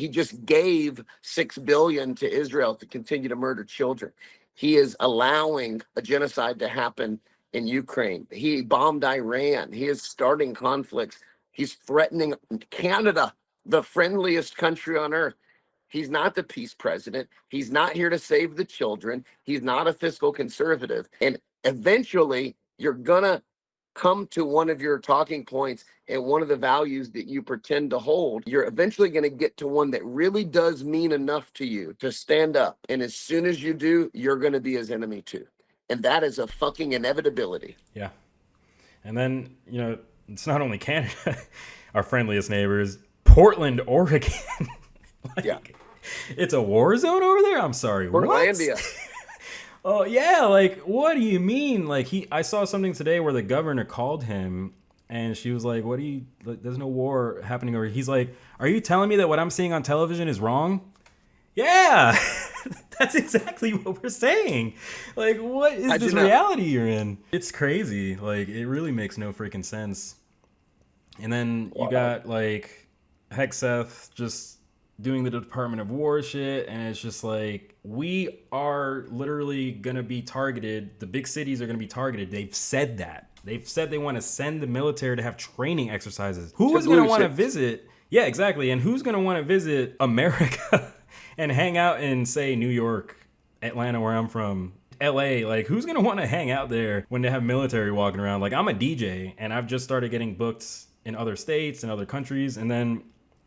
just gave $6 billion to Israel to continue to murder children. He is allowing a genocide to happen in Ukraine. He bombed Iran. He is starting conflicts. He's threatening Canada, the friendliest country on earth. He's not the peace president. He's not here to save the children. He's not a fiscal conservative. And eventually, you're going to come to one of your talking points and one of the values that you pretend to hold. You're eventually going to get to one that really does mean enough to you to stand up. And as soon as you do, you're going to be his enemy too. And that is a fucking inevitability. Yeah. And then, it's not only Canada, our friendliest neighbors, Portland, Oregon. Yeah. It's a war zone over there? I'm sorry. Portlandia. What? Oh, yeah. Like, what do you mean? Like, I saw something today where the governor called him and she was like, there's no war happening over here. He's like, are you telling me that what I'm seeing on television is wrong? Yeah. That's exactly what we're saying. Like, what is this reality you're in? It's crazy. Like, it really makes no freaking sense. And then you got, like, Hexeth just doing the Department of War shit, and it's just like, we are literally gonna be targeted. The big cities are gonna be targeted. They've said that. They've said they want to send the military to have training exercises. Who is gonna want to visit? Yeah, exactly. And who's gonna want to visit America and hang out in, say, New York, Atlanta, where I'm from, LA? Like, who's gonna want to hang out there when they have military walking around? Like, I'm a DJ, and I've just started getting booked in other states and other countries, and then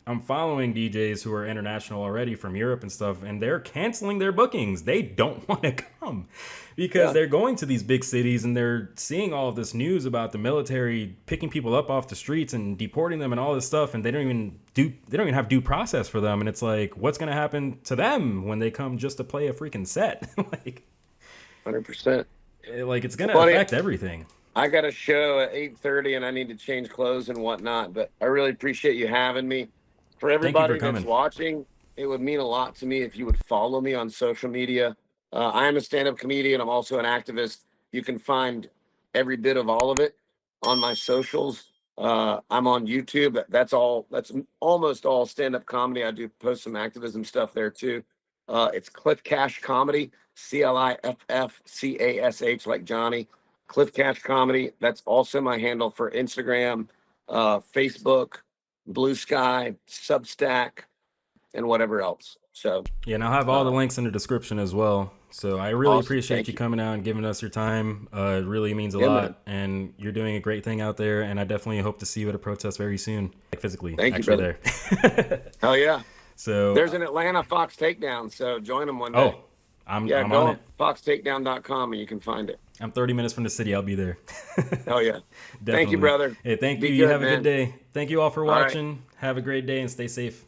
I'm following DJs who are international already from Europe and stuff, and they're canceling their bookings. They don't want to come because they're going to these big cities and they're seeing all of this news about the military picking people up off the streets and deporting them and all this stuff, and they don't even have due process for them. And it's like, what's going to happen to them when they come just to play a freaking set? Like, 100%. Like, it's going to affect everything. I got a show at 8:30 and I need to change clothes and whatnot, but I really appreciate you having me. For everybody that's watching, it would mean a lot to me if you would follow me on social media. I am a stand-up comedian. I'm also an activist. You can find every bit of all of it on my socials. I'm on YouTube. That's almost all stand-up comedy. I do post some activism stuff there too. It's Cliff Cash Comedy, CLIFFCASH, like Johnny. Cliff Cash Comedy. That's also my handle for Instagram, Facebook, Blue Sky, Substack, and whatever else. So yeah, and I'll have all the links in the description as well. So I really appreciate you coming out and giving us your time. It really means a lot, man. And you're doing a great thing out there. And I definitely hope to see you at a protest very soon, like physically. Thank you, brother. There. Hell yeah! So there's an Atlanta Fox Takedown. So join them one day. Oh, I'm go on it. FoxTakedown.com and you can find it. I'm 30 minutes from the city. I'll be there. Hell yeah! Thank you, brother. Hey, thank you. You have a good day. Thank you all for watching. Have a great day and stay safe.